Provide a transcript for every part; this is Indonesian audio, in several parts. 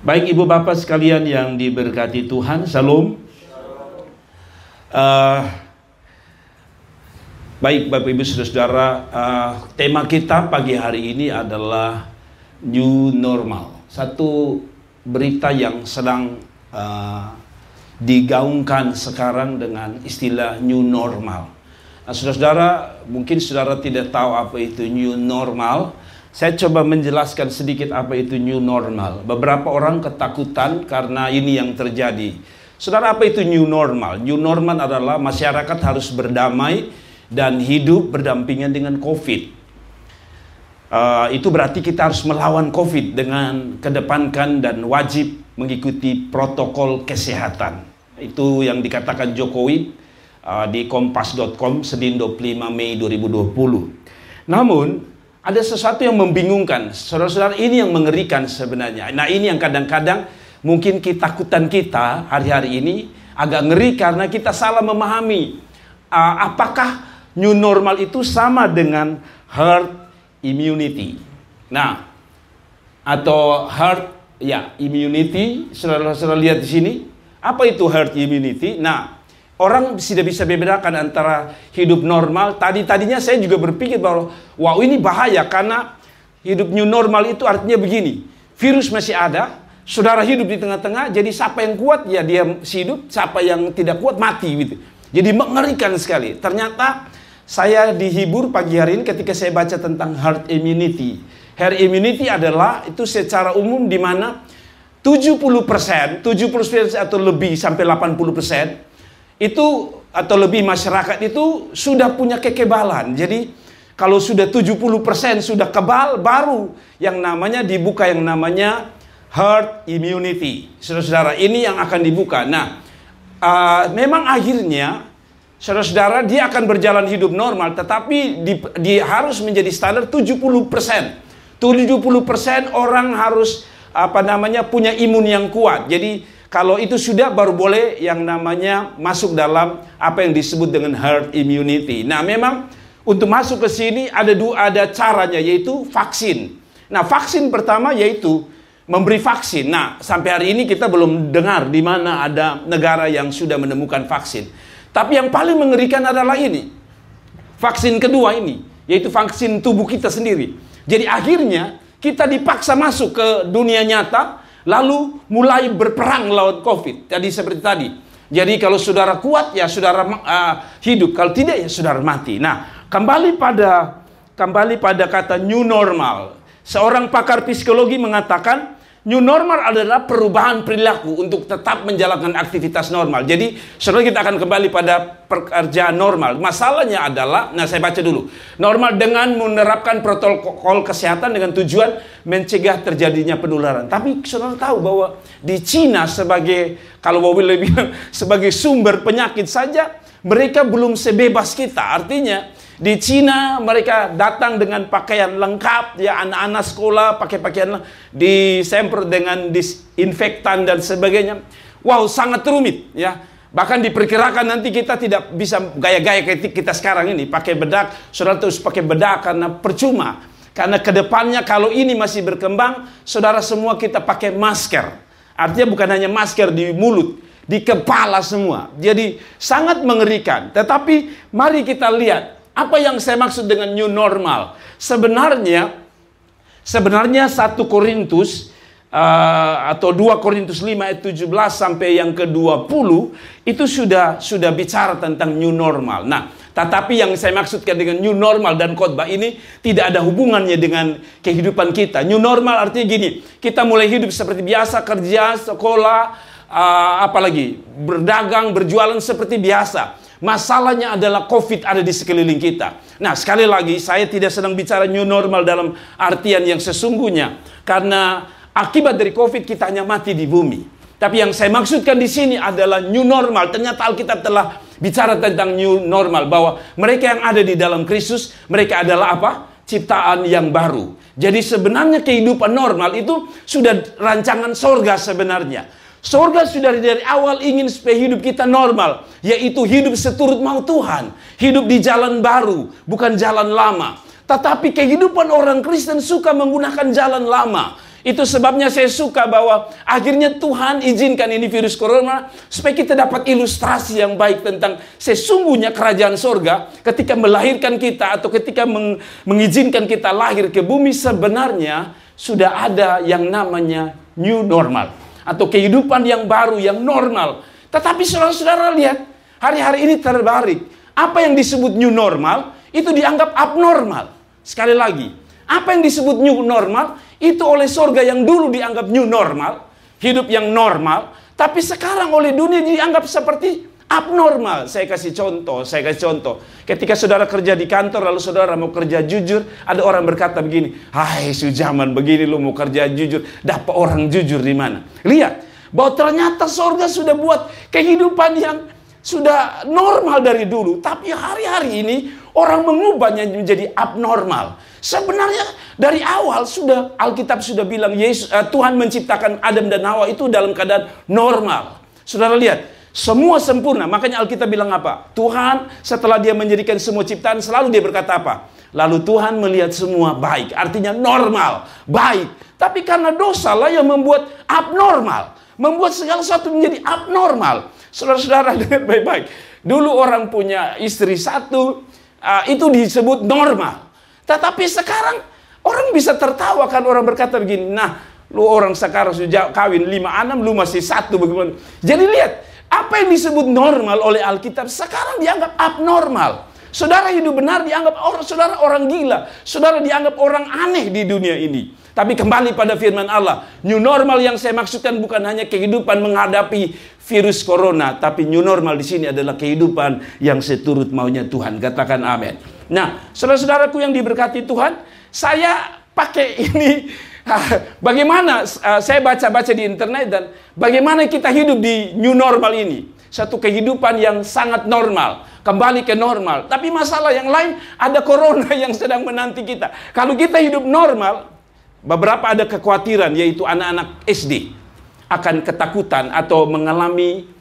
Baik ibu bapak sekalian yang diberkati Tuhan, Shalom. Baik bapak ibu saudara, tema kita pagi hari ini adalah New Normal. Satu berita yang sedang digaungkan sekarang dengan istilah New Normal. Nah saudara, mungkin saudara tidak tahu apa itu New Normal. Saya coba menjelaskan sedikit apa itu new normal. Beberapa orang ketakutan karena ini yang terjadi. Saudara, apa itu new normal? New normal adalah masyarakat harus berdamai dan hidup berdampingan dengan COVID. Itu berarti kita harus melawan COVID dengan kedepankan dan wajib mengikuti protokol kesehatan. Itu yang dikatakan Jokowi di kompas.com Senin 25 Mei 2020. Namun ada sesuatu yang membingungkan, saudara-saudara, ini yang mengerikan sebenarnya. Nah ini yang kadang-kadang mungkin ketakutan kita hari-hari ini agak ngeri karena kita salah memahami. Apakah new normal itu sama dengan herd immunity? Nah, atau herd immunity, saudara-saudara lihat di sini. Apa itu herd immunity? Nah, orang tidak bisa membedakan antara hidup normal. Tadinya saya juga berpikir bahwa wow ini bahaya karena hidup new normal itu artinya begini. Virus masih ada, saudara hidup di tengah-tengah, jadi siapa yang kuat ya dia hidup, siapa yang tidak kuat mati gitu. Jadi mengerikan sekali. Ternyata saya dihibur pagi hari ini ketika saya baca tentang herd immunity. Herd immunity adalah itu secara umum di mana 70% atau lebih sampai 80% itu atau lebih masyarakat itu sudah punya kekebalan. Jadi kalau sudah 70% sudah kebal, baru yang namanya dibuka yang namanya herd immunity. Saudara-saudara, ini yang akan dibuka. Nah, memang akhirnya saudara-saudara dia akan berjalan hidup normal, tetapi dia harus menjadi standar 70%. 70% orang harus punya imun yang kuat. Jadi kalau itu sudah baru boleh yang namanya masuk dalam apa yang disebut dengan herd immunity. Nah, memang untuk masuk ke sini ada caranya, yaitu vaksin. Nah, vaksin pertama yaitu memberi vaksin. Nah, sampai hari ini kita belum dengar di mana ada negara yang sudah menemukan vaksin. Tapi yang paling mengerikan adalah ini. Vaksin kedua ini, yaitu vaksin tubuh kita sendiri. Jadi akhirnya kita dipaksa masuk ke dunia nyata, lalu mulai berperang lawan COVID. Jadi seperti tadi. Jadi kalau saudara kuat ya saudara hidup. Kalau tidak ya saudara mati. Nah, kembali pada kata new normal. Seorang pakar psikologi mengatakan new normal adalah perubahan perilaku untuk tetap menjalankan aktivitas normal. Jadi saudara, kita akan kembali pada pekerjaan normal. Masalahnya adalah, nah saya baca dulu. Normal dengan menerapkan protokol kesehatan dengan tujuan mencegah terjadinya penularan. Tapi saudara tahu bahwa di Cina kalau boleh bilang sebagai sumber penyakit saja, mereka belum sebebas kita. Artinya di Cina mereka datang dengan pakaian lengkap, ya anak-anak sekolah pakai pakaian disemprot dengan disinfektan dan sebagainya. Wow, sangat rumit ya. Bahkan diperkirakan nanti kita tidak bisa gaya-gaya kayak kita sekarang ini pakai bedak. Saudara terus pakai bedak karena percuma. Karena kedepannya kalau ini masih berkembang, saudara semua kita pakai masker. Artinya bukan hanya masker di mulut, di kepala semua. Jadi sangat mengerikan. Tetapi mari kita lihat apa yang saya maksud dengan new normal. Sebenarnya 1 Korintus atau 2 Korintus 5 ayat 17 sampai yang ke-20 itu sudah bicara tentang new normal. Nah, tetapi yang saya maksudkan dengan new normal dan khotbah ini tidak ada hubungannya dengan kehidupan kita. New normal artinya gini, kita mulai hidup seperti biasa, kerja, sekolah, apalagi berdagang, berjualan seperti biasa. Masalahnya adalah COVID ada di sekeliling kita. Nah, sekali lagi saya tidak sedang bicara new normal dalam artian yang sesungguhnya, karena akibat dari COVID kita hanya mati di bumi. Tapi yang saya maksudkan di sini adalah new normal. Ternyata Alkitab telah bicara tentang new normal, bahwa mereka yang ada di dalam Kristus, mereka adalah apa? Ciptaan yang baru. Jadi sebenarnya kehidupan normal itu sudah rancangan sorga sebenarnya. Sorga sudah dari awal ingin supaya hidup kita normal, yaitu hidup seturut mau Tuhan, hidup di jalan baru, bukan jalan lama. Tetapi kehidupan orang Kristen suka menggunakan jalan lama. Itu sebabnya saya suka bahwa akhirnya Tuhan izinkan ini virus corona supaya kita dapat ilustrasi yang baik tentang sesungguhnya kerajaan sorga ketika melahirkan kita atau ketika mengizinkan kita lahir ke bumi. Sebenarnya sudah ada yang namanya new normal atau kehidupan yang baru, yang normal. Tetapi saudara-saudara lihat, hari-hari ini terbalik. Apa yang disebut new normal itu dianggap abnormal. Sekali lagi, apa yang disebut new normal itu oleh sorga yang dulu dianggap new normal, hidup yang normal, tapi sekarang oleh dunia dianggap seperti abnormal. Saya kasih contoh. Ketika saudara kerja di kantor, lalu saudara mau kerja jujur, ada orang berkata begini, hai zaman begini lu mau kerja jujur, dapat orang jujur di mana? Lihat, bahwa ternyata sorga sudah buat kehidupan yang sudah normal dari dulu, tapi hari-hari ini orang mengubahnya menjadi abnormal. Sebenarnya dari awal sudah Alkitab sudah bilang Tuhan menciptakan Adam dan Hawa itu dalam keadaan normal. Saudara lihat, semua sempurna. Makanya Alkitab bilang apa? Tuhan setelah dia menjadikan semua ciptaan selalu dia berkata apa? Lalu Tuhan melihat semua baik. Artinya normal, baik. Tapi karena dosa lah yang membuat abnormal. Membuat segala sesuatu menjadi abnormal. Saudara-saudara dengar baik-baik. Dulu orang punya istri satu, itu disebut normal. Tetapi sekarang orang bisa tertawa kan orang berkata begini, nah lu orang sekarang sudah kawin 5 anak, lu masih satu bagaimana? Jadi lihat, apa yang disebut normal oleh Alkitab sekarang dianggap abnormal. Saudara hidup benar dianggap saudara orang gila. Saudara dianggap orang aneh di dunia ini. Tapi kembali pada firman Allah, new normal yang saya maksudkan bukan hanya kehidupan menghadapi virus corona, tapi new normal di sini adalah kehidupan yang seturut maunya Tuhan. Katakan amin. Nah, saudara-saudaraku yang diberkati Tuhan, saya pakai ini bagaimana saya baca-baca di internet dan bagaimana kita hidup di new normal ini. Satu kehidupan yang sangat normal, kembali ke normal. Tapi masalah yang lain, ada corona yang sedang menanti kita. Kalau kita hidup normal, beberapa ada kekhawatiran, yaitu anak-anak SD akan ketakutan atau mengalami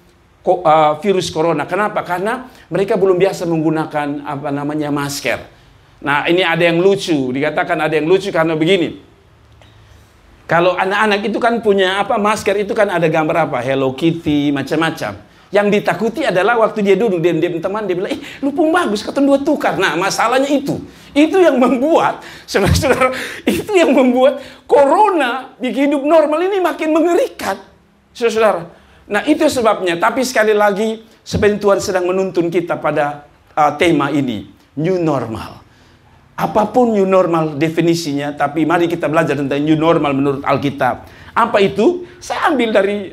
virus corona. Kenapa? Karena mereka belum biasa menggunakan masker. Nah, ini ada yang lucu, dikatakan ada yang lucu karena begini. Kalau anak-anak itu kan punya masker itu kan ada gambar Hello Kitty, macam-macam. Yang ditakuti adalah waktu dia duduk, dia teman, dia bilang, lu pun bagus, kata dua tukar. Nah, masalahnya itu yang membuat, saudara-saudara, itu yang membuat corona di hidup normal ini makin mengerikan, saudara-saudara. Nah, itu sebabnya. Tapi sekali lagi, sebenarnya Tuhan sedang menuntun kita pada tema ini, new normal. Apapun new normal definisinya, tapi mari kita belajar tentang new normal menurut Alkitab. Apa itu? Saya ambil dari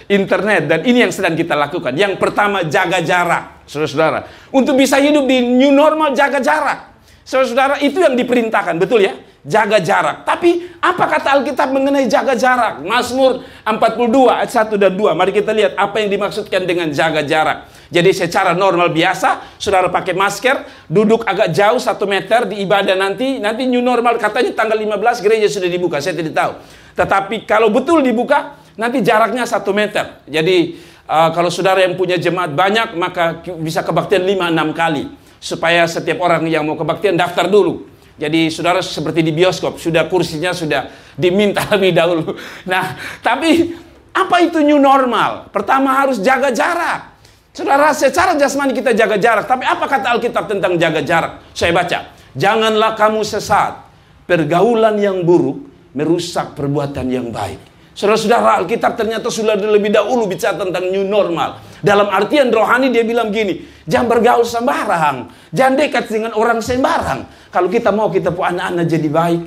internet dan ini yang sedang kita lakukan. Yang pertama, jaga jarak. Saudara-saudara, untuk bisa hidup di new normal, jaga jarak. Saudara-saudara, itu yang diperintahkan, betul ya? Jaga jarak. Tapi apa kata Alkitab mengenai jaga jarak? Mazmur 42 ayat 1 dan 2. Mari kita lihat apa yang dimaksudkan dengan jaga jarak. Jadi secara normal biasa, saudara pakai masker, duduk agak jauh 1 meter di ibadah nanti new normal katanya tanggal 15 gereja sudah dibuka, saya tidak tahu. Tetapi kalau betul dibuka, nanti jaraknya 1 meter. Jadi kalau saudara yang punya jemaat banyak, maka bisa kebaktian 5-6 kali. Supaya setiap orang yang mau kebaktian daftar dulu. Jadi saudara seperti di bioskop, sudah kursinya sudah diminta lebih dahulu. Nah, tapi apa itu new normal? Pertama harus jaga jarak. Saudara, secara jasmani kita jaga jarak. Tapi apa kata Alkitab tentang jaga jarak? Saya baca. Janganlah kamu sesat. Pergaulan yang buruk merusak perbuatan yang baik. Saudara-saudara, Alkitab ternyata sudah lebih dahulu bicara tentang new normal. Dalam artian rohani dia bilang gini, jangan bergaul sembarang, jangan dekat dengan orang sembarang. Kalau kita mau kita pun anak-anak jadi baik,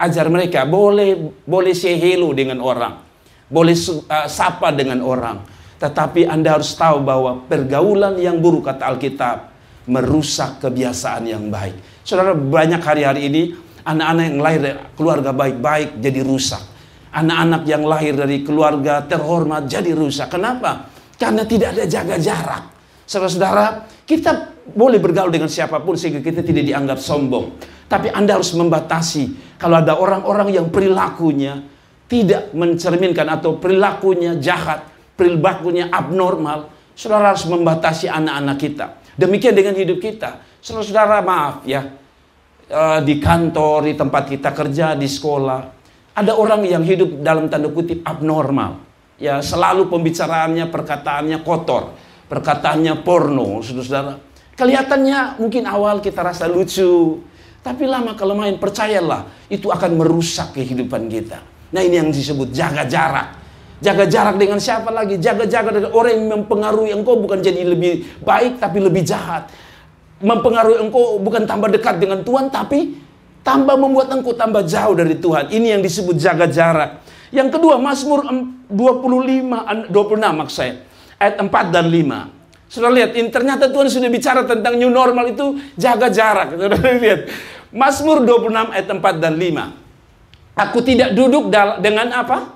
ajar mereka boleh say hello dengan orang, boleh sapa dengan orang. Tetapi Anda harus tahu bahwa pergaulan yang buruk kata Alkitab merusak kebiasaan yang baik. Saudara, banyak hari-hari ini anak-anak yang lahir dari keluarga baik-baik jadi rusak. Anak-anak yang lahir dari keluarga terhormat jadi rusak. Kenapa? Karena tidak ada jaga jarak. Saudara-saudara, kita boleh bergaul dengan siapapun sehingga kita tidak dianggap sombong. Tapi Anda harus membatasi. Kalau ada orang-orang yang perilakunya tidak mencerminkan atau perilakunya jahat, perilakunya abnormal, saudara harus membatasi anak-anak kita. Demikian dengan hidup kita. Saudara-saudara, maaf ya. di kantor, di tempat kita kerja, di sekolah. Ada orang yang hidup dalam tanda kutip abnormal. Ya, selalu pembicaraannya, perkataannya kotor. Perkataannya porno, saudara-saudara. Kelihatannya mungkin awal kita rasa lucu. Tapi lama kelamaan, percayalah, itu akan merusak kehidupan kita. Nah, ini yang disebut jaga jarak. Jaga jarak dengan siapa lagi? Jaga jarak dengan orang yang mempengaruhi engkau bukan jadi lebih baik, tapi lebih jahat. Mempengaruhi engkau bukan tambah dekat dengan Tuhan, tapi tambah membuat engkau tambah jauh dari Tuhan. Ini yang disebut jaga jarak. Yang kedua, Mazmur 26 maksud saya. Ayat 4 dan 5. Sudah lihat, ternyata Tuhan sudah bicara tentang new normal itu jaga jarak. Sudah lihat. Mazmur 26 ayat 4 dan 5. Aku tidak duduk dengan apa?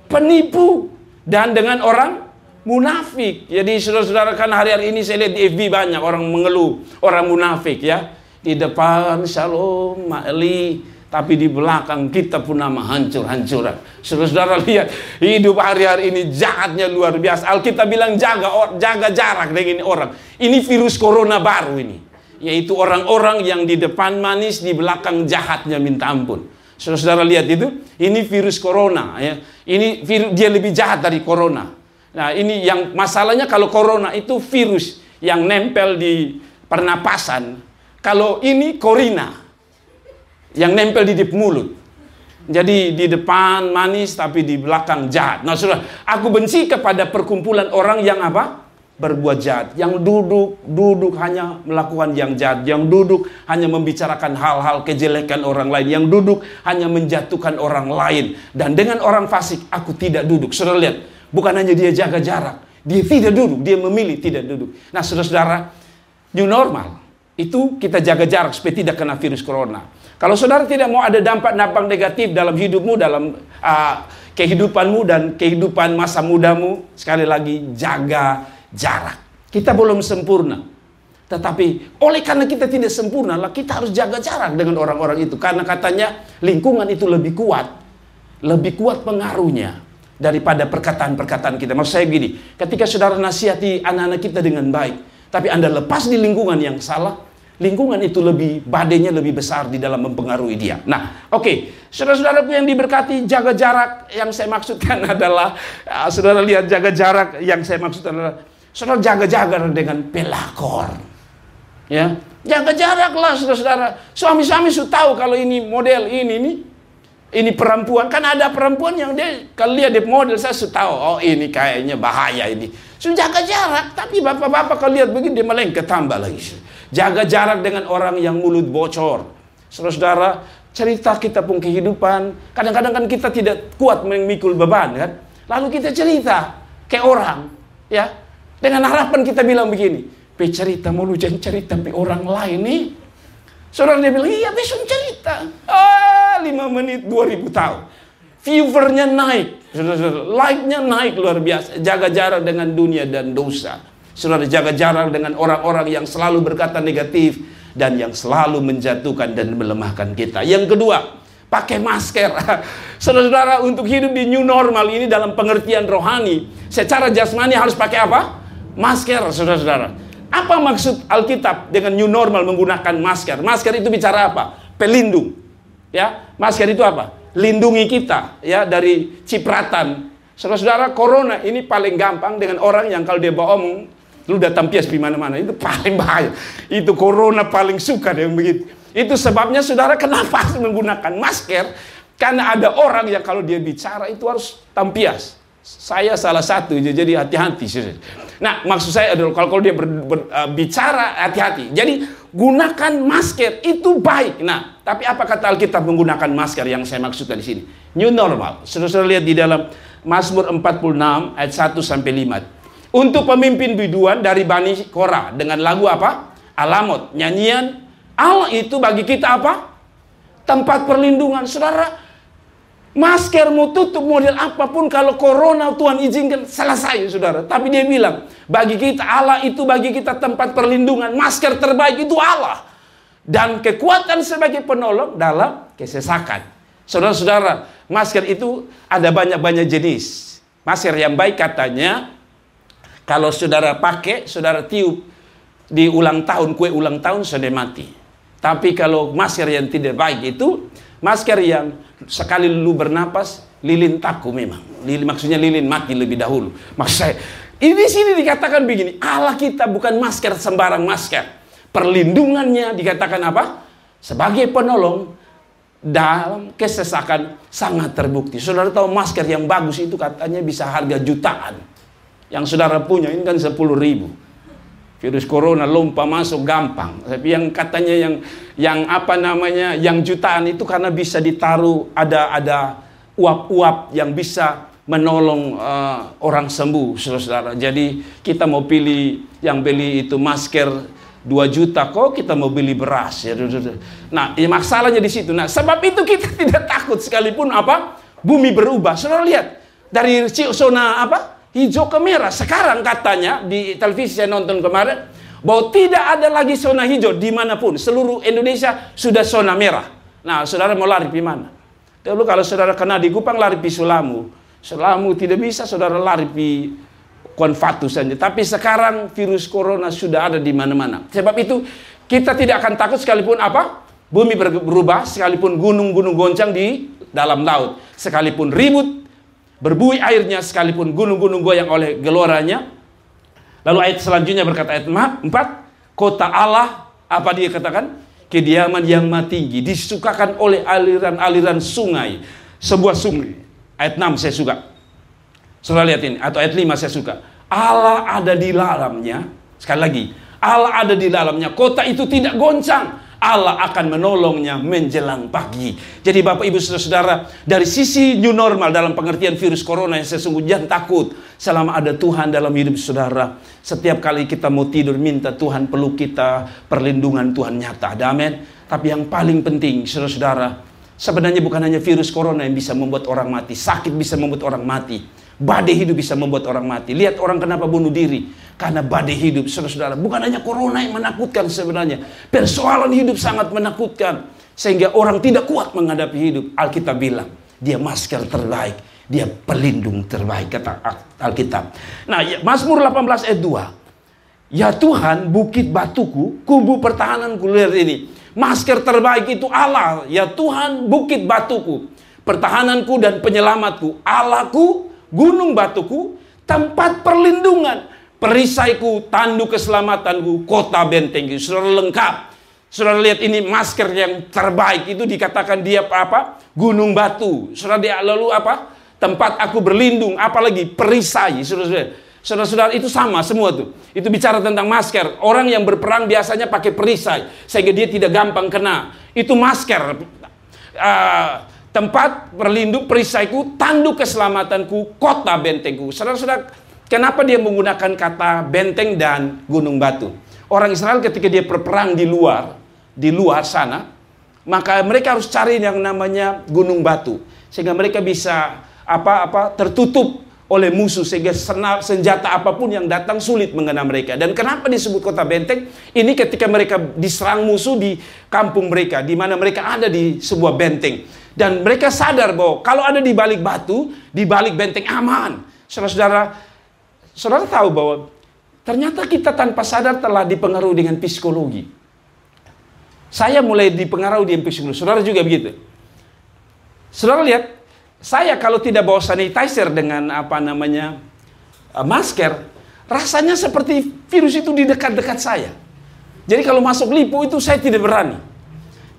Penipu dan dengan orang munafik. Jadi saudara-saudara, kan hari-hari ini saya lihat di FB banyak orang mengeluh, orang munafik ya. Di depan shalom, ma'eli, tapi di belakang kita pun nama hancur-hancuran. Saudara-saudara lihat, hidup hari-hari ini jahatnya luar biasa. Alkitab bilang jaga jarak dengan orang. Ini virus corona baru ini. Yaitu orang-orang yang di depan manis, di belakang jahatnya minta ampun. Saudara-saudara lihat itu, ini virus corona ya. Ini virus, dia lebih jahat dari corona. Nah, ini yang masalahnya kalau corona itu virus yang nempel di pernapasan. Kalau ini corona yang nempel di mulut. Jadi di depan manis tapi di belakang jahat. Nah, saudara, aku benci kepada perkumpulan orang yang apa? Berbuat jahat, yang duduk hanya melakukan yang jahat, yang duduk hanya membicarakan hal-hal kejelekan orang lain, yang duduk hanya menjatuhkan orang lain. Dan dengan orang fasik, aku tidak duduk. Saudara lihat, bukan hanya dia jaga jarak, dia tidak duduk, dia memilih tidak duduk. Nah, saudara-saudara, new normal itu kita jaga jarak supaya tidak kena virus corona. Kalau saudara tidak mau ada dampak-dampak negatif dalam hidupmu, dalam kehidupanmu dan kehidupan masa mudamu, sekali lagi jaga jarak. Kita belum sempurna. Tetapi oleh karena kita tidak sempurna, kita harus jaga jarak dengan orang-orang itu. Karena katanya lingkungan itu lebih kuat. Lebih kuat pengaruhnya daripada perkataan-perkataan kita. Maksud saya begini, ketika saudara nasihati anak-anak kita dengan baik, tapi Anda lepas di lingkungan yang salah, lingkungan itu lebih, badainya lebih besar di dalam mempengaruhi dia. Nah, oke. Saudara-saudaraku yang diberkati, jaga jarak yang saya maksudkan adalah, saudara lihat jaga jarak yang saya maksudkan adalah, saudara jaga-jaga dengan pelakor. Ya, jaga jaraklah saudara-saudara. Suami-suami sudah tahu kalau ini model ini perempuan. Kan ada perempuan yang dia kalau lihat dia model, saya sudah tahu, oh ini kayaknya bahaya ini. Sudah jaga jarak, tapi bapak-bapak kalau lihat begini dia melengket tambah lagi. Jaga jarak dengan orang yang mulut bocor. Saudara-saudara, cerita kita pun kehidupan. Kadang-kadang kan kita tidak kuat memikul beban kan. Lalu kita cerita ke orang, ya. Dengan harapan kita bilang begini, cerita mulu jangan cerita sampai orang lain nih. Saudara dia bilang, iya besok cerita. 5 menit 2000 tahun. Viewernya naik. Saudara, like-nya naik luar biasa. Jaga jarak dengan dunia dan dosa. Saudara, jaga jarak dengan orang-orang yang selalu berkata negatif dan yang selalu menjatuhkan dan melemahkan kita. Yang kedua, pakai masker. Saudara-saudara, untuk hidup di new normal ini dalam pengertian rohani, secara jasmani harus pakai apa? Masker, saudara-saudara. Apa maksud Alkitab dengan new normal menggunakan masker? Masker itu bicara apa? Pelindung. Ya, masker itu apa? Lindungi kita ya dari cipratan. Saudara-saudara, corona ini paling gampang dengan orang yang kalau dia bohong, lu datang pias di mana-mana. Itu paling bahaya. Itu corona paling suka dengan begitu. Itu sebabnya saudara kenapa harus menggunakan masker? Karena ada orang yang kalau dia bicara itu harus tampias. Saya salah satu, jadi hati-hati. Nah, maksud saya adalah kalau dia berbicara hati-hati. Jadi gunakan masker itu baik. Nah, tapi apa kata Alkitab menggunakan masker yang saya maksudkan di sini? New normal. Saudara lihat di dalam Mazmur 46 ayat 1 sampai 5. Untuk pemimpin biduan dari Bani Korah dengan lagu apa? Alamot, nyanyian Allah itu bagi kita apa? Tempat perlindungan. Saudara, maskermu tutup model apapun, kalau corona Tuhan izinkan selesai saudara. Tapi dia bilang, bagi kita Allah itu bagi kita tempat perlindungan. Masker terbaik itu Allah. Dan kekuatan sebagai penolong dalam kesesakan. Saudara-saudara, masker itu ada banyak-banyak jenis. Masker yang baik katanya, kalau saudara pakai, saudara tiup di ulang tahun, kue ulang tahun sudah mati. Tapi kalau masker yang tidak baik itu masker yang sekali lu bernapas, lilin taku memang. Maksudnya lilin mati lebih dahulu. Maksud saya, ini di sini dikatakan begini, Allah kita bukan masker sembarang masker. Perlindungannya dikatakan apa? Sebagai penolong dalam kesesakan sangat terbukti. Saudara tahu masker yang bagus itu katanya bisa harga jutaan. Yang saudara punya ini kan 10.000. Virus corona lompat masuk gampang. Tapi yang katanya yang jutaan itu karena bisa ditaruh ada uap-uap yang bisa menolong orang sembuh, saudara. Jadi kita mau pilih yang beli itu masker 2 juta kok, kita mau beli beras ya. Nah, masalahnya di situ. Nah, sebab itu kita tidak takut sekalipun apa? Bumi berubah. Saudara lihat dari zona apa? Hijau ke merah. Sekarang katanya di televisi saya nonton kemarin bahwa tidak ada lagi zona hijau dimanapun. Seluruh Indonesia sudah zona merah. Nah, saudara mau lari di mana? Dulu kalau saudara kena di Kupang lari di Sulamu. Sulamu tidak bisa, saudara lari di Konfatu saja. Tapi sekarang virus corona sudah ada di mana-mana. Sebab itu kita tidak akan takut sekalipun apa? Bumi berubah, sekalipun gunung-gunung goncang di dalam laut, sekalipun ribut berbuih airnya, sekalipun gunung-gunung goyang oleh geloranya. Lalu ayat selanjutnya berkata ayat 4, kota Allah, apa dia katakan? Kediaman yang maha tinggi, disukakan oleh aliran-aliran sungai. Sebuah sungai. Ayat 6 saya suka. Saudara lihat ini, atau ayat 5 saya suka. Allah ada di dalamnya. Sekali lagi, Allah ada di dalamnya. Kota itu tidak goncang. Allah akan menolongnya menjelang pagi. Jadi Bapak Ibu Saudara, dari sisi new normal dalam pengertian virus corona yang sesungguhnya jangan takut. Selama ada Tuhan dalam hidup saudara, setiap kali kita mau tidur minta Tuhan peluk kita, perlindungan Tuhan nyata. Amin. Tapi yang paling penting saudara-saudara, sebenarnya bukan hanya virus corona yang bisa membuat orang mati. Sakit bisa membuat orang mati. Badai hidup bisa membuat orang mati. Lihat orang kenapa bunuh diri. Karena badai hidup, saudara-saudara. Bukan hanya corona yang menakutkan sebenarnya. Persoalan hidup sangat menakutkan. Sehingga orang tidak kuat menghadapi hidup. Alkitab bilang, dia masker terbaik. Dia pelindung terbaik, kata Alkitab. Nah, Mazmur 18 ayat 2. Ya Tuhan, bukit batuku, kubu pertahananku. Lihat ini. Masker terbaik itu Allah. Ya Tuhan, bukit batuku, pertahananku dan penyelamatku. Allahku, gunung batuku, tempat perlindungan, perisaiku, tanduk keselamatanku, kota bentengku. Saudara lengkap. Saudara lihat ini masker yang terbaik itu dikatakan dia apa? Gunung batu. Saudara dia lalu apa? Tempat aku berlindung, apalagi perisai. Saudara-saudara itu sama semua tuh. Itu bicara tentang masker. Orang yang berperang biasanya pakai perisai sehingga dia tidak gampang kena. Itu masker. Tempat berlindung, perisaiku, tanduk keselamatanku, kota bentengku. Saudara-saudara, kenapa dia menggunakan kata benteng dan gunung batu? Orang Israel ketika dia berperang di luar sana, maka mereka harus cari yang namanya gunung batu, sehingga mereka bisa tertutup oleh musuh, sehingga senjata apapun yang datang sulit mengenai mereka. Dan kenapa disebut kota benteng? Ini ketika mereka diserang musuh di kampung mereka, di mana mereka ada di sebuah benteng. Dan mereka sadar bahwa kalau ada di balik batu, di balik benteng aman. Saudara tahu bahwa ternyata kita tanpa sadar telah dipengaruhi dengan psikologi. Saya mulai dipengaruhi dengan psikologi. Saudara juga begitu. Saudara lihat, saya kalau tidak bawa sanitizer dengan masker, rasanya seperti virus itu di dekat-dekat saya. Jadi kalau masuk lipo itu saya tidak berani.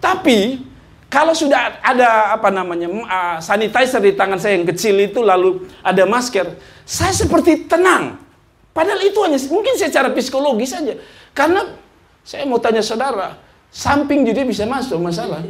Tapi kalau sudah ada sanitizer di tangan saya yang kecil itu, lalu ada masker, saya seperti tenang. Padahal itu hanya mungkin secara psikologi saja. Karena saya mau tanya saudara, samping juga bisa masuk masalah.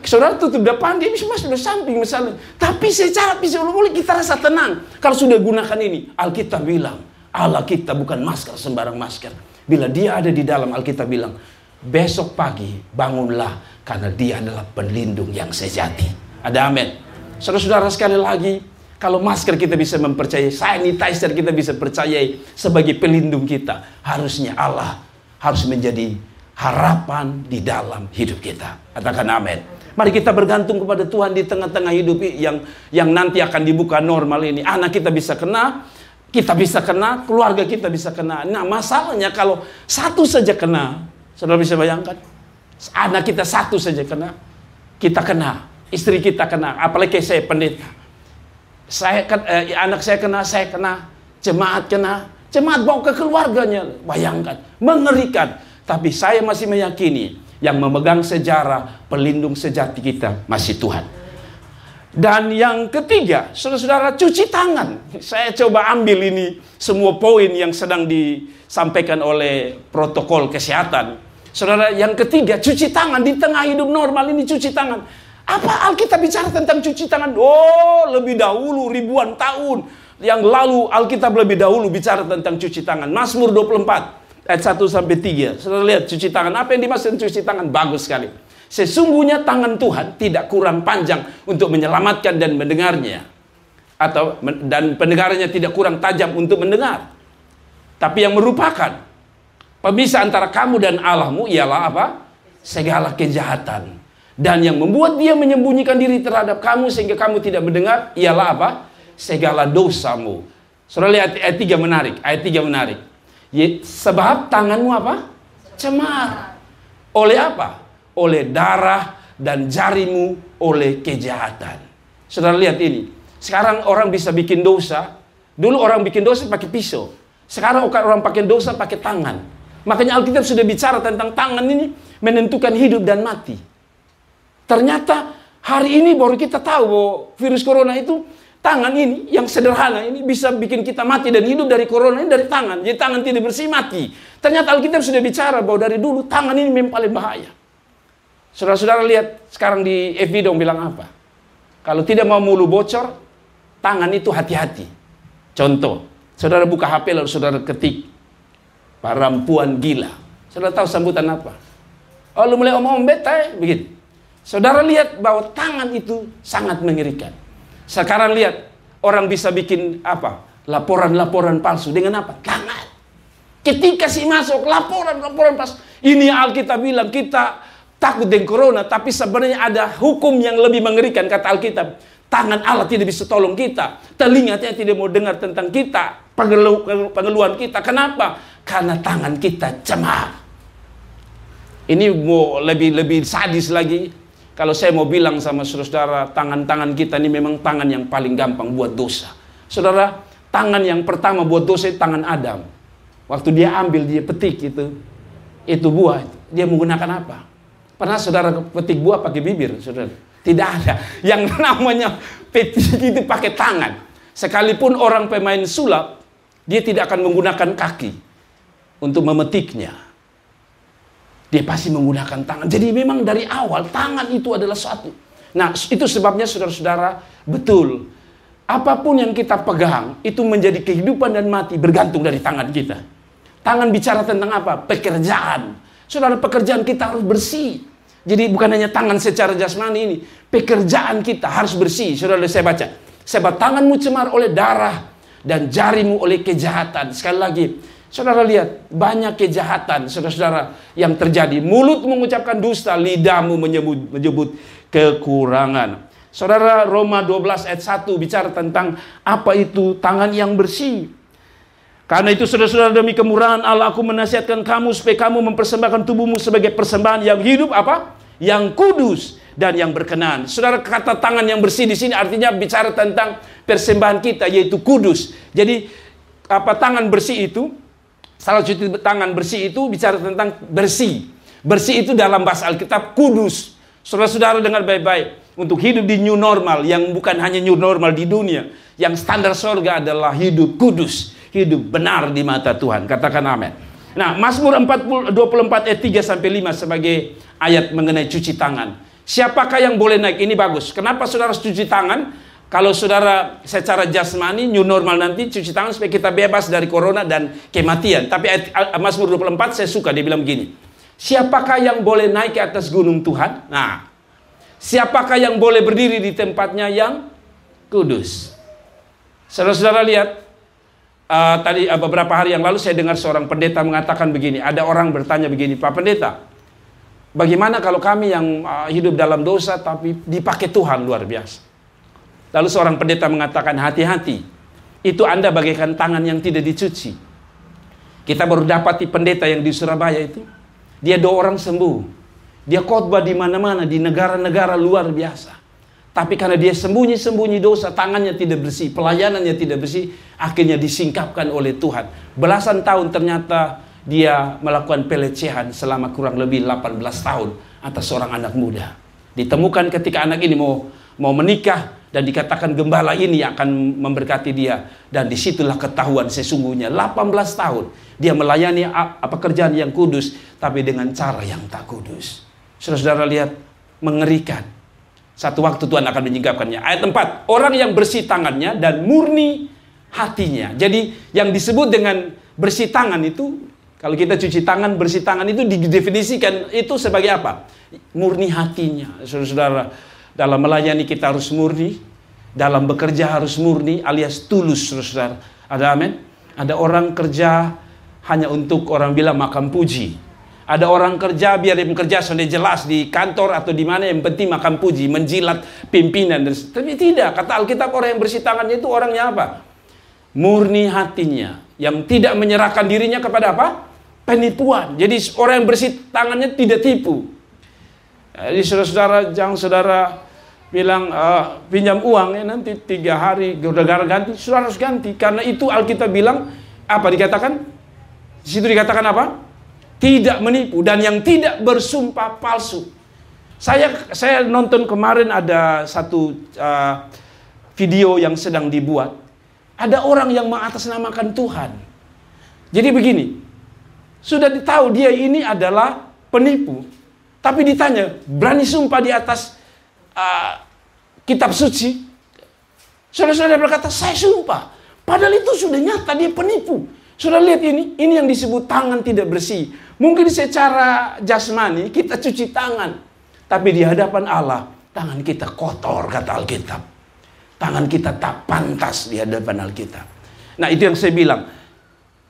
Saudara tutup depan, dia bisa masuk dari samping misalnya. Tapi secara psikologi kita rasa tenang. Kalau sudah gunakan ini, Alkitab bilang, Allah kita bukan masker sembarang masker. Bila dia ada di dalam, Alkitab bilang, besok pagi bangunlah, karena dia adalah pelindung yang sejati. Ada amin. Saudara-saudara sekali lagi, kalau masker kita bisa mempercayai, sanitizer kita bisa percayai sebagai pelindung kita, harusnya Allah harus menjadi harapan di dalam hidup kita. Katakan amin. Mari kita bergantung kepada Tuhan di tengah-tengah hidup yang nanti akan dibuka normal ini. Anak kita bisa kena, keluarga kita bisa kena. Nah, masalahnya kalau satu saja kena, saudara bisa bayangkan, Anak kita satu saja kena, kita kena, istri kita kena, apalagi saya pendeta. Anak saya kena, jemaat kena, jemaat bawa ke keluarganya. Bayangkan, mengerikan. Tapi saya masih meyakini yang memegang sejarah, pelindung sejati kita masih Tuhan. Dan yang ketiga, saudara-saudara, cuci tangan. Saya coba ambil ini semua poin yang sedang disampaikan oleh protokol kesehatan. Saudara, yang ketiga, cuci tangan. Di tengah hidup normal ini cuci tangan. Apa Alkitab bicara tentang cuci tangan? Oh, lebih dahulu, ribuan tahun yang lalu Alkitab lebih dahulu bicara tentang cuci tangan. Mazmur 24 ayat 1-3. Saudara lihat cuci tangan. Apa yang dimaksud cuci tangan? Bagus sekali. Sesungguhnya tangan Tuhan tidak kurang panjang untuk menyelamatkan dan mendengarnya. Dan pendengarannya tidak kurang tajam untuk mendengar. Tapi yang merupakan pemisah antara kamu dan Allahmu ialah apa? Segala kejahatan. Dan yang membuat dia menyembunyikan diri terhadap kamu sehingga kamu tidak mendengar ialah apa? Segala dosamu. Saudara lihat ayat 3 menarik. Ayat 3 menarik. Sebab tanganmu apa? Cemar. Oleh apa? Oleh darah dan jarimu oleh kejahatan. Saudara lihat ini. Sekarang orang bisa bikin dosa. Dulu orang bikin dosa pakai pisau. Sekarang orang pakai dosa pakai tangan. Makanya Alkitab sudah bicara tentang tangan ini menentukan hidup dan mati. Ternyata hari ini baru kita tahu bahwa virus corona itu tangan ini yang sederhana ini bisa bikin kita mati dan hidup dari corona ini dari tangan. Jadi tangan tidak bersih mati. Ternyata Alkitab sudah bicara bahwa dari dulu tangan ini memang paling bahaya. Saudara-saudara lihat sekarang di FB dong bilang apa? Kalau tidak mau mulu bocor, tangan itu hati-hati. Contoh, saudara buka HP lalu saudara ketik perempuan gila. Saudara tahu sambutan apa? Oh, lu mulai omong beta, begitu. Saudara lihat bahwa tangan itu sangat mengerikan. Sekarang lihat, orang bisa bikin apa? Laporan-laporan palsu. Dengan apa? Tangan. Ketika si masuk, laporan-laporan palsu. Ini Alkitab bilang, kita takut dengan corona, tapi sebenarnya ada hukum yang lebih mengerikan, kata Alkitab. Tangan Allah tidak bisa tolong kita. Telinganya tidak mau dengar tentang kita. Pengeluhan kita. Kenapa? Karena tangan kita cemar. Ini mau lebih sadis lagi. Kalau saya mau bilang sama saudara, tangan-tangan kita ini memang tangan yang paling gampang buat dosa. Saudara, tangan yang pertama buat dosa itu tangan Adam. Waktu dia ambil, dia petik itu buah. Dia menggunakan apa? Pernah saudara petik buah pakai bibir, saudara? Tidak ada. Yang namanya petik itu pakai tangan. Sekalipun orang pemain sulap, dia tidak akan menggunakan kaki untuk memetiknya. Dia pasti menggunakan tangan. Jadi memang dari awal tangan itu adalah suatu. Nah, itu sebabnya saudara-saudara, betul. Apapun yang kita pegang, itu menjadi kehidupan dan mati bergantung dari tangan kita. Tangan bicara tentang apa? Pekerjaan. Saudara, pekerjaan kita harus bersih. Jadi bukan hanya tangan secara jasmani ini. Pekerjaan kita harus bersih. Saudara, saya baca. Sebab tanganmu cemar oleh darah dan jarimu oleh kejahatan. Sekali lagi, saudara lihat, banyak kejahatan, saudara-saudara, yang terjadi. Mulut mengucapkan dusta, lidahmu menyebut kekurangan. Saudara, Roma 12 ayat 1 bicara tentang apa itu tangan yang bersih. Karena itu saudara-saudara, demi kemurahan Allah aku menasihatkan kamu supaya kamu mempersembahkan tubuhmu sebagai persembahan yang hidup apa? Yang kudus dan yang berkenan. Saudara, kata tangan yang bersih di sini artinya bicara tentang persembahan kita, yaitu kudus. Jadi apa tangan bersih itu? Salah satu tangan bersih itu bicara tentang bersih. Bersih itu dalam bahasa Alkitab kudus. Saudara-saudara dengar baik-baik. Untuk hidup di new normal, yang bukan hanya new normal di dunia, yang standar surga adalah hidup kudus, hidup benar di mata Tuhan. Katakan amin. Nah, Mazmur 24 ayat 3-5 sebagai ayat mengenai cuci tangan. Siapakah yang boleh naik? Ini bagus. Kenapa saudara cuci tangan? Kalau saudara secara jasmani, new normal nanti cuci tangan supaya kita bebas dari corona dan kematian. Tapi Mazmur 24 saya suka, dia bilang begini. Siapakah yang boleh naik ke atas gunung Tuhan? Nah, siapakah yang boleh berdiri di tempatnya yang kudus? Saudara-saudara lihat, tadi beberapa hari yang lalu saya dengar seorang pendeta mengatakan begini. Ada orang bertanya begini, Pak Pendeta, bagaimana kalau kami yang hidup dalam dosa tapi dipakai Tuhan luar biasa? Lalu seorang pendeta mengatakan, hati-hati. Itu Anda bagaikan tangan yang tidak dicuci. Kita baru dapati pendeta yang di Surabaya itu. Dia 2 orang sembuh. Dia khotbah di mana-mana, di negara-negara luar biasa. Tapi karena dia sembunyi-sembunyi dosa, tangannya tidak bersih, pelayanannya tidak bersih, akhirnya disingkapkan oleh Tuhan. Belasan tahun ternyata dia melakukan pelecehan selama kurang lebih 18 tahun atas seorang anak muda. Ditemukan ketika anak ini mau menikah, dan dikatakan gembala ini akan memberkati dia. Dan disitulah ketahuan sesungguhnya 18 tahun dia melayani pekerjaan yang kudus, tapi dengan cara yang tak kudus. Saudara-saudara lihat, mengerikan. Satu waktu Tuhan akan menyingkapkannya. Ayat 4, orang yang bersih tangannya dan murni hatinya. Jadi yang disebut dengan bersih tangan itu, kalau kita cuci tangan, bersih tangan itu didefinisikan itu sebagai apa? Murni hatinya. Saudara-saudara, dalam melayani kita harus murni, dalam bekerja harus murni alias tulus, saudara. Ada amin? Ada orang kerja hanya untuk orang bilang makan puji. Ada orang kerja biar dia bekerja sudah jelas di kantor atau di mana, yang penting makan puji, menjilat pimpinan. Tapi tidak, kata Alkitab orang yang bersih tangannya itu orangnya apa? Murni hatinya, yang tidak menyerahkan dirinya kepada apa? Penipuan. Jadi orang yang bersih tangannya tidak tipu. Jadi saudara-saudara, jangan saudara bilang pinjam uang ya nanti 3 hari gara-gara ganti, saudara harus ganti. Karena itu Alkitab bilang apa dikatakan? Di situ dikatakan apa? Tidak menipu dan yang tidak bersumpah palsu. Saya nonton kemarin ada satu video yang sedang dibuat. Ada orang yang mengatasnamakan Tuhan. Jadi begini, sudah ditahu dia ini adalah penipu, tapi ditanya, berani sumpah di atas kitab suci? Saudara-saudara berkata, saya sumpah. Padahal itu sudah nyata dia penipu. Saudara lihat ini yang disebut tangan tidak bersih. Mungkin secara jasmani kita cuci tangan, tapi di hadapan Allah tangan kita kotor, kata Alkitab. Tangan kita tak pantas di hadapan Alkitab. Nah, itu yang saya bilang,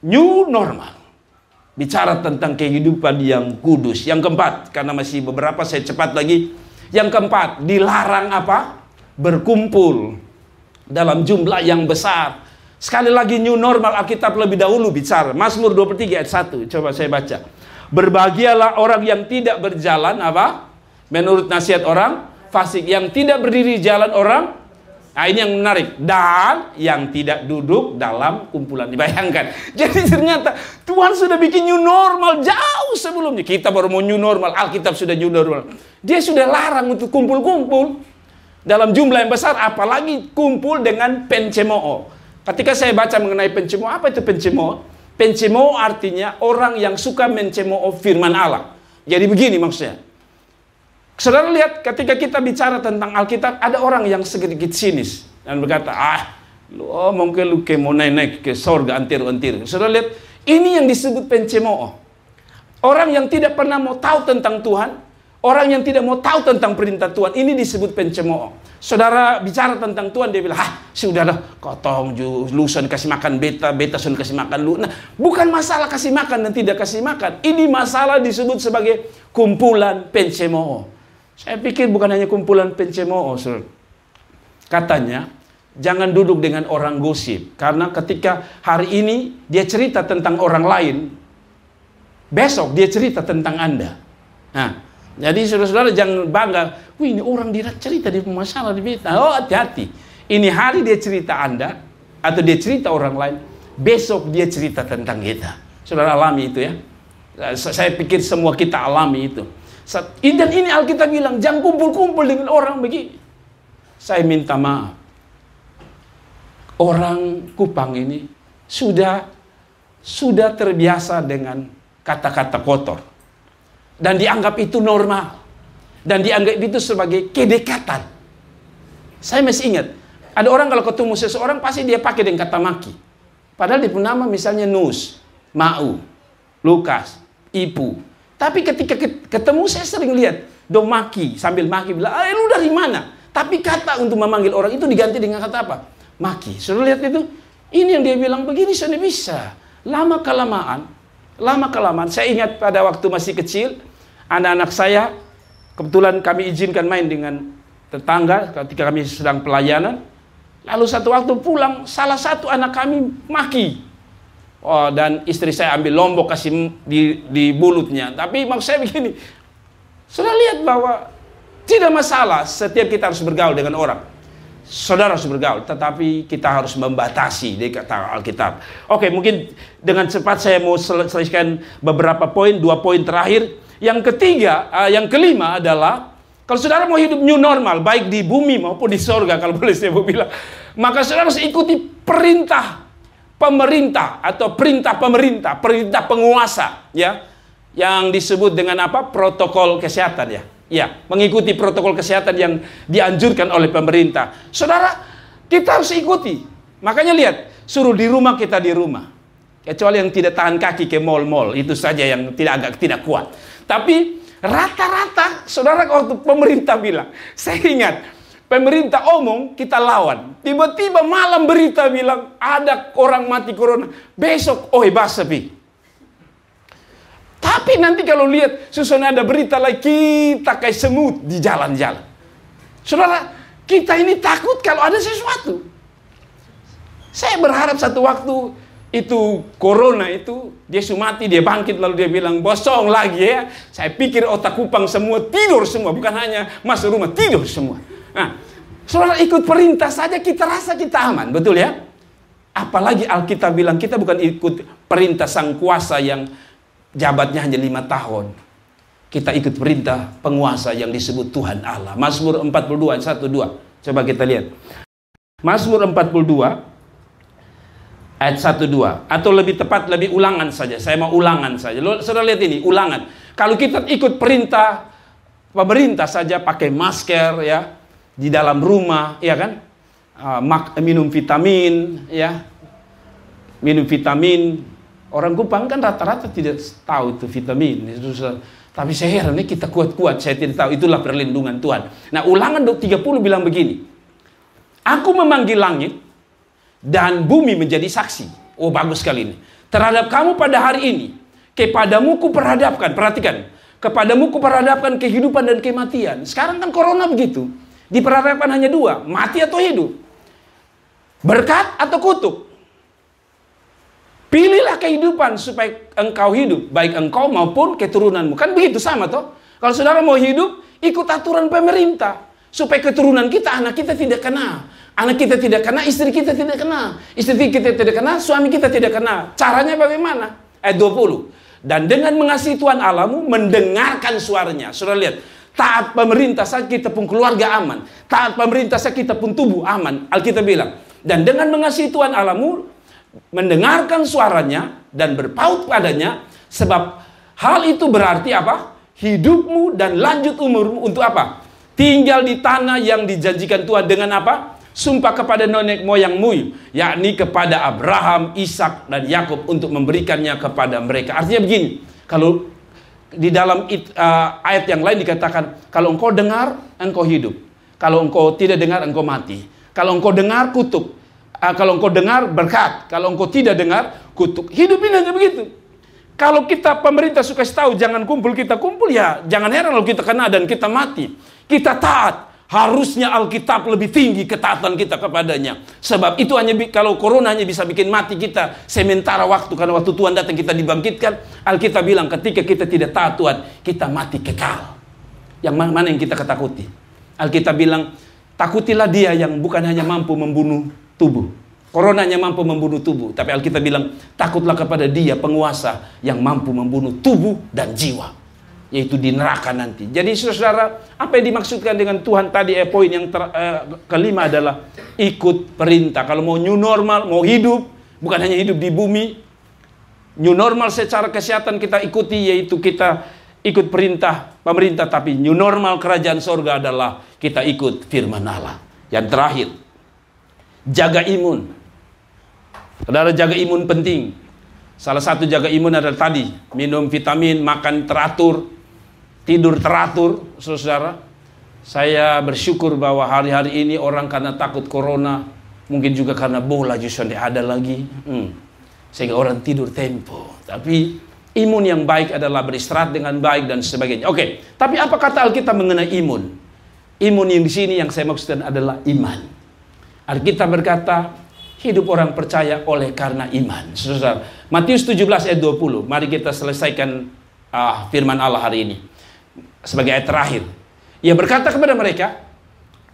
new normal. Bicara tentang kehidupan yang kudus. Yang keempat, karena masih beberapa, saya cepat lagi. Yang keempat, dilarang apa? Berkumpul dalam jumlah yang besar. Sekali lagi new normal, Alkitab lebih dahulu bicara. Mazmur 23 ayat 1. Coba saya baca. Berbahagialah orang yang tidak berjalan apa? Menurut nasihat orang fasik, yang tidak berdiri jalan orang. Nah, ini yang menarik. Dan yang tidak duduk dalam kumpulan. Dibayangkan. Jadi ternyata Tuhan sudah bikin new normal jauh sebelumnya. Kita baru mau new normal. Alkitab sudah new normal. Dia sudah larang untuk kumpul-kumpul dalam jumlah yang besar. Apalagi kumpul dengan pencemooh. Ketika saya baca mengenai pencemooh, apa itu pencemooh? Pencemooh artinya orang yang suka mencemooh firman Allah. Jadi begini maksudnya. Saudara lihat, ketika kita bicara tentang Alkitab, ada orang yang sedikit sinis dan berkata, mungkin lu mau naik ke sorga antir-antir. Saudara lihat, ini yang disebut pencemooh. Orang yang tidak pernah mau tahu tentang Tuhan, orang yang tidak mau tahu tentang perintah Tuhan, ini disebut pencemooh. Saudara bicara tentang Tuhan, dia bilang, sudah dah, kotong lu sudah kasih makan beta sudah kasih makan lu. Nah, bukan masalah kasih makan dan tidak kasih makan. Ini masalah disebut sebagai kumpulan pencemooh. Saya pikir bukan hanya kumpulan pencemooh, saudara. Katanya, jangan duduk dengan orang gosip. Karena ketika hari ini dia cerita tentang orang lain, besok dia cerita tentang Anda. Nah, jadi saudara-saudara jangan bangga, ini orang dia cerita di masalah di beta. Oh, hati-hati. Ini hari dia cerita Anda, atau dia cerita orang lain, besok dia cerita tentang kita. Saudara alami itu ya. Saya pikir semua kita alami itu. Dan ini Alkitab bilang, jangan kumpul-kumpul dengan orang begini. Saya minta maaf. Orang Kupang ini sudah terbiasa dengan kata-kata kotor. Dan dianggap itu normal. Dan dianggap itu sebagai kedekatan. Saya masih ingat, ada orang kalau ketemu seseorang pasti dia pakai dengan kata maki. Padahal dia pun nama misalnya Nus, Mau, Lukas, Ipu. Tapi ketika ketemu saya sering lihat dong maki, sambil maki bilang, lu dari mana? Tapi kata untuk memanggil orang itu diganti dengan kata apa? Maki. Sudah lihat itu? Ini yang dia bilang begini sudah bisa. Lama kelamaan, saya ingat pada waktu masih kecil, anak-anak saya, kebetulan kami izinkan main dengan tetangga ketika kami sedang pelayanan. Lalu satu waktu pulang, salah satu anak kami maki. Dan istri saya ambil lombok kasih di mulutnya. Tapi maksud saya begini, Sudah lihat bahwa tidak masalah setiap kita harus bergaul dengan orang. Saudara harus bergaul, tetapi kita harus membatasi di kata Alkitab. Oke, mungkin dengan cepat saya mau selesaikan beberapa poin, 2 poin terakhir. Yang ketiga, yang kelima adalah kalau saudara mau hidup new normal, baik di bumi maupun di sorga, kalau boleh saya mau bilang, maka saudara harus ikuti perintah pemerintah atau perintah pemerintah, perintah penguasa, ya, yang disebut dengan apa? Protokol kesehatan, ya. Ya, mengikuti protokol kesehatan yang dianjurkan oleh pemerintah. Saudara, kita harus ikuti. Makanya lihat, suruh di rumah, kita di rumah. Kecuali yang tidak tahan kaki ke mall-mall, itu saja yang agak tidak kuat. Tapi rata-rata, saudara, waktu pemerintah bilang, saya ingat, pemerintah omong, kita lawan. Tiba-tiba malam berita bilang, ada orang mati corona. Besok, basepi. Tapi nanti kalau lihat, susun ada berita lagi, kita kayak semut di jalan-jalan. Saudara, kita ini takut kalau ada sesuatu. Saya berharap satu waktu, itu corona itu, Yesus mati, dia bangkit, lalu dia bilang, bosong lagi ya. Saya pikir otak kupang semua, tidur semua. Bukan hanya masuk rumah, tidur semua. Nah, saudara ikut perintah saja, kita rasa kita aman, betul ya? Apalagi Alkitab bilang, kita bukan ikut perintah sang kuasa yang jabatnya hanya 5 tahun. Kita ikut perintah penguasa yang disebut Tuhan Allah. Mazmur 42, 1-2. Coba kita lihat. Mazmur 42, ayat 1-2. Atau lebih tepat, lebih ulangan saja. Saya mau ulangan saja. Saudara lihat ini, ulangan. Kalau kita ikut perintah pemerintah saja, pakai masker, ya, di dalam rumah, ya kan? Minum vitamin, ya. Minum vitamin. Orang Kupang kan rata-rata tidak tahu itu vitamin. Tapi saya heran, ini kita kuat-kuat, saya tidak tahu. Itulah perlindungan Tuhan. Nah, ulangan 30 bilang begini. Aku memanggil langit dan bumi menjadi saksi. Oh, bagus sekali ini. Terhadap kamu pada hari ini. Kepadamu kuperhadapkan. Perhatikan. Kepadamu kuperhadapkan kehidupan dan kematian. Sekarang kan corona begitu. Diperhadapkan hanya 2. Mati atau hidup. Berkat atau kutuk. Pilihlah kehidupan supaya engkau hidup, baik engkau maupun keturunanmu. Kan begitu sama toh? Kalau saudara mau hidup, ikut aturan pemerintah. Supaya keturunan kita, anak kita tidak kena. Anak kita tidak kena, istri kita tidak kena. Istri kita tidak kena, suami kita tidak kena. Caranya bagaimana? Ayat 20. Dan dengan mengasihi Tuhan Allahmu, mendengarkan suaranya. Saudara lihat, taat pemerintah saja kita pun keluarga aman. Taat pemerintah saja kita pun tubuh aman. Alkitab bilang, dan dengan mengasihi Tuhan Allahmu, mendengarkan suaranya dan berpaut padanya, sebab hal itu berarti apa? Hidupmu dan lanjut umurmu untuk apa? Tinggal di tanah yang dijanjikan Tuhan dengan apa? Sumpah kepada nenek moyangmu, yakni kepada Abraham, Ishak dan Yakub untuk memberikannya kepada mereka. Artinya begini, kalau di dalam ayat yang lain dikatakan, kalau engkau dengar, engkau hidup. Kalau engkau tidak dengar, engkau mati. Kalau engkau dengar, kutuk. Kalau engkau dengar, berkat. Kalau engkau tidak dengar, kutuk. Hidup ini hanya begitu. Kalau kita pemerintah suka tahu jangan kumpul, kita kumpul, ya jangan heran kalau kita kena dan kita mati. Kita taat. Harusnya Alkitab lebih tinggi ketaatan kita kepadanya. Sebab itu hanya kalau corona hanya bisa bikin mati kita sementara waktu. Karena waktu Tuhan datang kita dibangkitkan. Alkitab bilang ketika kita tidak taat Tuhan, kita mati kekal. Yang mana yang kita ketakuti? Alkitab bilang, takutilah dia yang bukan hanya mampu membunuh tubuh. Corona hanya mampu membunuh tubuh. Tapi Alkitab bilang, takutlah kepada dia penguasa yang mampu membunuh tubuh dan jiwa. Yaitu di neraka nanti. Jadi saudara, apa yang dimaksudkan dengan Tuhan tadi, poin yang kelima adalah ikut perintah. Kalau mau new normal, mau hidup, bukan hanya hidup di bumi. New normal secara kesehatan kita ikuti, yaitu kita ikut perintah pemerintah. Tapi new normal kerajaan sorga adalah kita ikut firman Allah. Yang terakhir, jaga imun. Saudara, jaga imun penting. Salah satu jaga imun adalah tadi, minum vitamin, makan teratur, tidur teratur. Saudara, saya bersyukur bahwa hari-hari ini orang karena takut corona, mungkin juga karena bola justru tidak ada lagi, sehingga orang tidur tempo. Tapi imun yang baik adalah beristirahat dengan baik dan sebagainya. Oke, tapi apa kata Alkitab mengenai imun? Imun yang di sini yang saya maksudkan adalah iman. Alkitab berkata, hidup orang percaya oleh karena iman. Saudara, Matius 17 ayat 20. Mari kita selesaikan firman Allah hari ini. sebagai ayat terakhir. Ia berkata kepada mereka,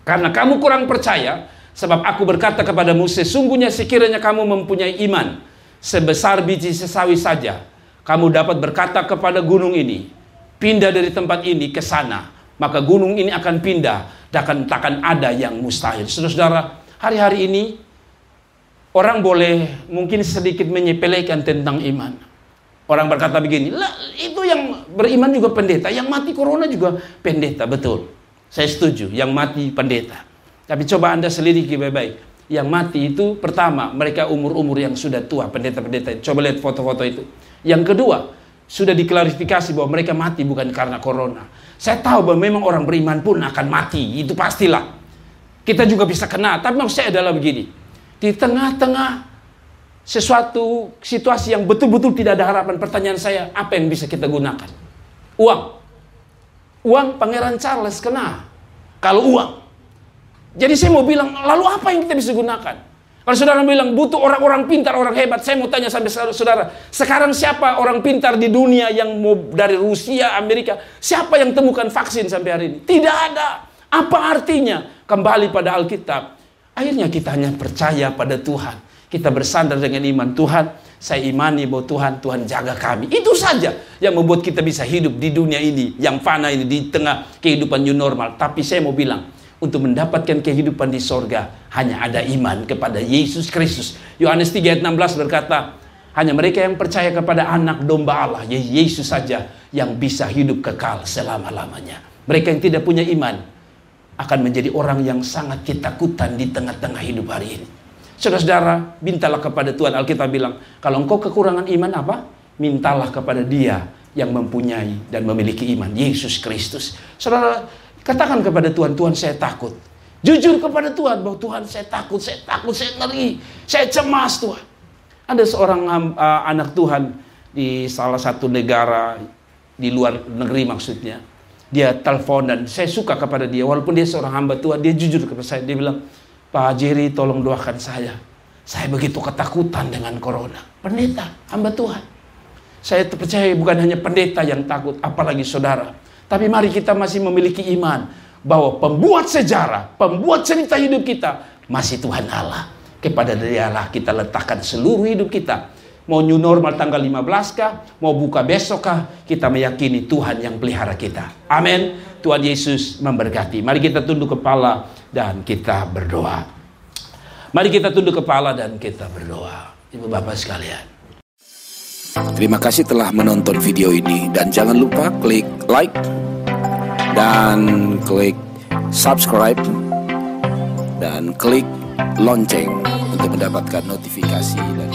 karena kamu kurang percaya, sebab aku berkata kepadamu, sesungguhnya sekiranya kamu mempunyai iman sebesar biji sesawi saja, kamu dapat berkata kepada gunung ini, pindah dari tempat ini ke sana, maka gunung ini akan pindah, dan takkan ada yang mustahil. Saudara-saudara, hari-hari ini orang boleh mungkin sedikit menyepelekan tentang iman. Orang berkata begini, lah itu yang beriman juga pendeta, yang mati corona juga pendeta. Betul, saya setuju, yang mati pendeta. Tapi coba Anda selidiki baik-baik. Yang mati itu pertama, mereka umur-umur yang sudah tua, pendeta-pendeta. Coba lihat foto-foto itu. Yang kedua, sudah diklarifikasi bahwa mereka mati bukan karena corona. Saya tahu bahwa memang orang beriman pun akan mati, itu pastilah. Kita juga bisa kena, tapi maksud saya adalah begini. Di tengah-tengah sesuatu situasi yang betul-betul tidak ada harapan, pertanyaan saya, apa yang bisa kita gunakan? Uang. Uang Pangeran Charles kena. Kalau uang. Jadi saya mau bilang, lalu apa yang kita bisa gunakan? Kalau saudara bilang butuh orang-orang pintar, orang hebat, saya mau tanya sampai saudara, sekarang siapa orang pintar di dunia yang mau dari Rusia, Amerika, siapa yang temukan vaksin sampai hari ini? Tidak ada. Apa artinya? Kembali pada Alkitab. Akhirnya kita hanya percaya pada Tuhan. Kita bersandar dengan iman. Tuhan, saya imani bahwa Tuhan jaga kami. Itu saja yang membuat kita bisa hidup di dunia ini, yang fana ini, di tengah kehidupan new normal. Tapi saya mau bilang, untuk mendapatkan kehidupan di sorga, hanya ada iman kepada Yesus Kristus. Yohanes 3 ayat 16 berkata, hanya mereka yang percaya kepada anak domba Allah, Yesus saja, yang bisa hidup kekal selama-lamanya. Mereka yang tidak punya iman, akan menjadi orang yang sangat ketakutan di tengah-tengah hidup hari ini. Saudara-saudara, mintalah kepada Tuhan. Alkitab bilang, kalau engkau kekurangan iman apa? Mintalah kepada Dia yang mempunyai dan memiliki iman, Yesus Kristus. Saudara, katakan kepada Tuhan, Tuhan saya takut. Jujur kepada Tuhan, bahwa Tuhan saya takut, saya ngeri, saya cemas Tuhan. Ada seorang anak Tuhan di salah satu negara, di luar negeri maksudnya. Dia telepon dan saya suka kepada dia. Walaupun dia seorang hamba Tuhan, dia jujur kepada saya. Dia bilang, Pak Jerry tolong doakan saya. Saya begitu ketakutan dengan corona. Pendeta, hamba Tuhan. Saya percaya bukan hanya pendeta yang takut, apalagi saudara. Tapi mari kita masih memiliki iman bahwa pembuat sejarah, pembuat cerita hidup kita masih Tuhan Allah. Kepada Dialah kita letakkan seluruh hidup kita. Mau new normal tanggal 15 kah? Mau buka besok kah? Kita meyakini Tuhan yang pelihara kita. Amin. Tuhan Yesus memberkati. Mari kita tunduk kepala dan kita berdoa. Mari kita tunduk kepala dan kita berdoa. Ibu Bapak sekalian. Terima kasih telah menonton video ini. Dan jangan lupa klik like dan klik subscribe dan klik lonceng untuk mendapatkan notifikasi dan